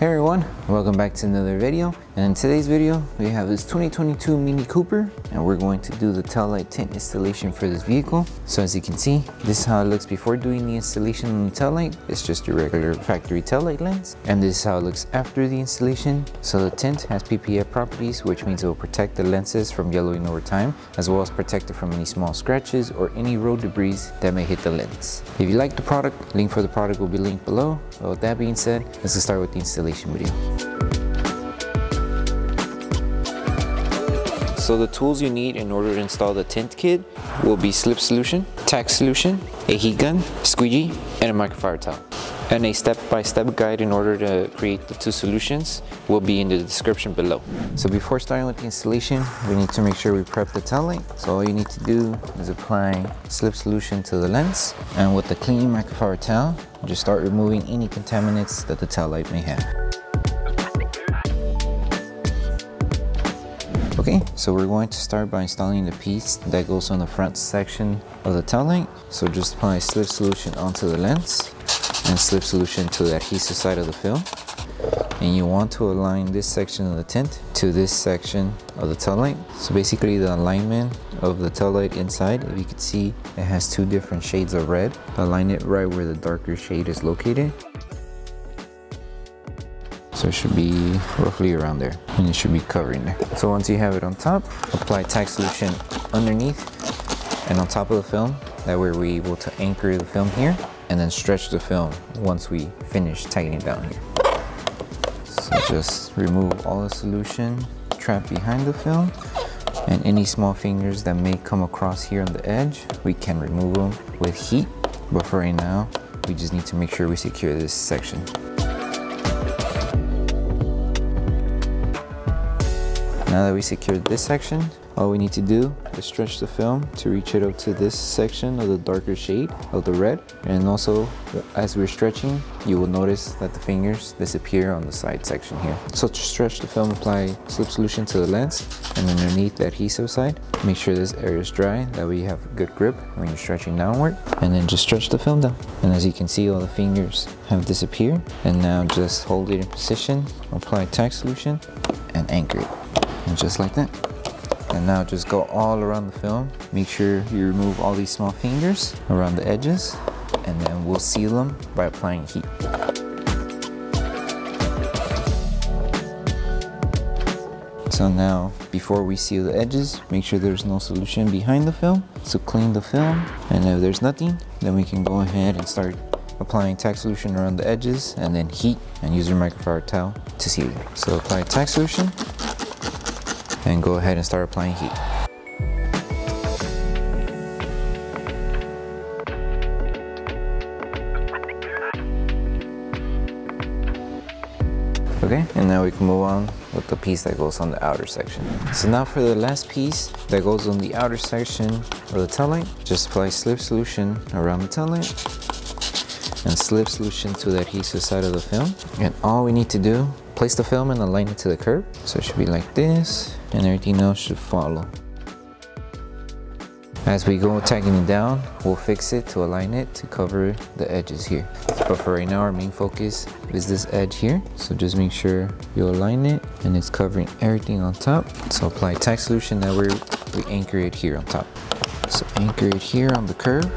Hey everyone, welcome back to another video. And in today's video, we have this 2022 Mini Cooper and we're going to do the Taillight Tint installation for this vehicle. So as you can see, this is how it looks before doing the installation on the taillight. It's just your regular factory taillight lens. And this is how it looks after the installation. So the tint has PPF properties, which means it will protect the lenses from yellowing over time, as well as protect it from any small scratches or any road debris that may hit the lens. If you like the product, link for the product will be linked below. But with that being said, let's start with the installation video. So the tools you need in order to install the tint kit will be Slip Solution, Tack Solution, a heat gun, squeegee, and a microfiber towel. And a step-by-step guide in order to create the two solutions will be in the description below. So before starting with the installation, we need to make sure we prep the taillight. So all you need to do is apply Slip Solution to the lens, and with the clean microfiber towel, just start removing any contaminants that the taillight may have. Okay, so we're going to start by installing the piece that goes on the front section of the taillight. So just apply Slip Solution onto the lens and Slip Solution to the adhesive side of the film. And you want to align this section of the tint to this section of the taillight. So basically the alignment of the taillight inside, if you can see, it has two different shades of red. Align it right where the darker shade is located. So it should be roughly around there, and it should be covering there. So once you have it on top, apply Tack Solution underneath and on top of the film. That way we're able to anchor the film here and then stretch the film once we finish tightening it down here. So just remove all the solution trapped behind the film, and any small fingers that may come across here on the edge, we can remove them with heat. But for right now, we just need to make sure we secure this section. Now that we secured this section, all we need to do is stretch the film to reach it up to this section of the darker shade of the red. And also, as we're stretching, you will notice that the fingers disappear on the side section here. So to stretch the film, apply Slip Solution to the lens and underneath the adhesive side. Make sure this area is dry, that way you have a good grip when you're stretching downward. And then just stretch the film down. And as you can see, all the fingers have disappeared. And now just hold it in position, apply Tack Solution, and anchor it. And just like that. And now just go all around the film. Make sure you remove all these small fingers around the edges, and then we'll seal them by applying heat. So now, before we seal the edges, make sure there's no solution behind the film. So clean the film, and if there's nothing, then we can go ahead and start applying Tack Solution around the edges, and then heat, and use your microfiber towel to seal it. So apply Tack Solution, and go ahead and start applying heat. Okay, and now we can move on with the piece that goes on the outer section. So now for the last piece that goes on the outer section of the taillight, just apply Slip Solution around the taillight and Slip Solution to the adhesive side of the film. And all we need to do, place the film and align it to the curve. So it should be like this, and everything else should follow. As we go tagging it down, we'll fix it to align it to cover the edges here. But for right now, our main focus is this edge here. So just make sure you align it and it's covering everything on top. So apply Tack Solution, that way we anchor it here on top. So anchor it here on the curve.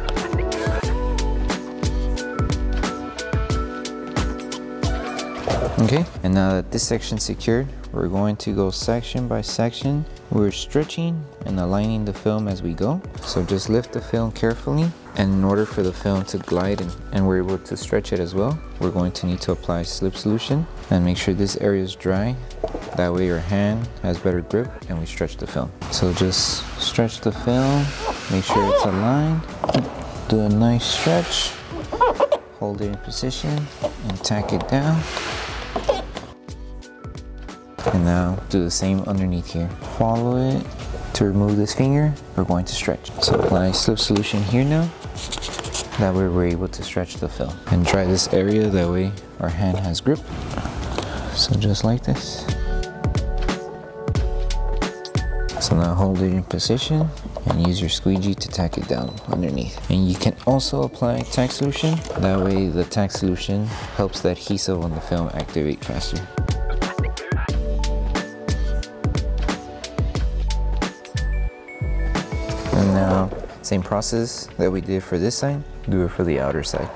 Okay, and now that this section's secured, we're going to go section by section. We're stretching and aligning the film as we go. So just lift the film carefully, and in order for the film to glide and we're able to stretch it as well, we're going to need to apply Slip Solution and make sure this area is dry. That way your hand has better grip and we stretch the film. So just stretch the film, make sure it's aligned, do a nice stretch, hold it in position and tack it down. And now do the same underneath here. Follow it. To remove this finger, we're going to stretch. So apply Slip Solution here now. That way we're able to stretch the film. And dry this area, that way our hand has grip. So just like this. So now hold it in position and use your squeegee to tack it down underneath. And you can also apply tack solution. That way the tack solution helps the adhesive on the film activate faster. And now, same process that we did for this side, do it for the outer side.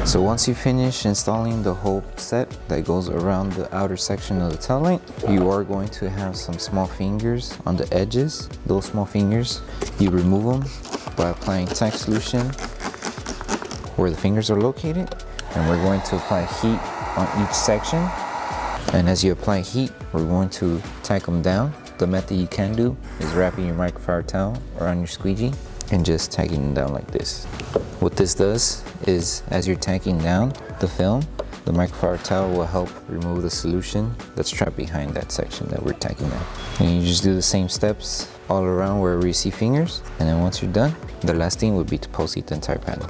So once you finish installing the whole set that goes around the outer section of the tail light, you are going to have some small fingers on the edges. Those small fingers, you remove them by applying tack solution where the fingers are located. And we're going to apply heat on each section. And as you apply heat, we're going to tack them down. The method you can do is wrapping your microfiber towel around your squeegee and just tacking them down like this. What this does is, as you're tacking down the film, the microfiber towel will help remove the solution that's trapped behind that section that we're tacking down. And you just do the same steps all around wherever you see fingers, and then once you're done, the last thing would be to post heat the entire panel.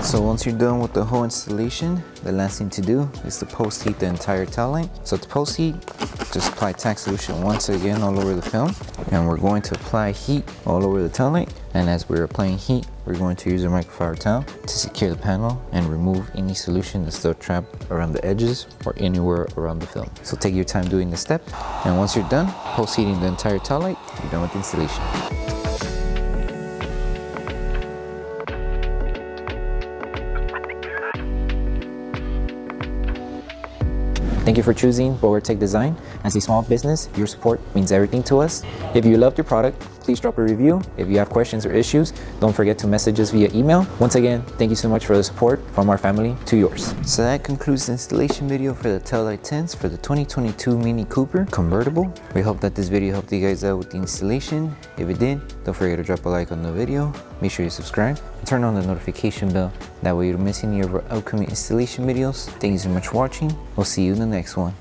So once you're done with the whole installation, the last thing to do is to post heat the entire tail light. So to post heat, just apply tack solution once again all over the film. And we're going to apply heat all over the tail light. And as we're applying heat, we're going to use a microfiber towel to secure the panel and remove any solution that's still trapped around the edges or anywhere around the film. So take your time doing this step. And once you're done post heating the entire tail light, you're done with the installation. Thank you for choosing Bogar Tech Design. As a small business, your support means everything to us. If you loved your product, please drop a review. If you have questions or issues, don't forget to message us via email. Once again, thank you so much for the support from our family to yours. So that concludes the installation video for the Taillight tints for the 2022 Mini Cooper Convertible. We hope that this video helped you guys out with the installation. If it did, don't forget to drop a like on the video. Make sure you subscribe and turn on the notification bell. That way you don't miss any of our upcoming installation videos. Thank you so much for watching. We'll see you in the next one.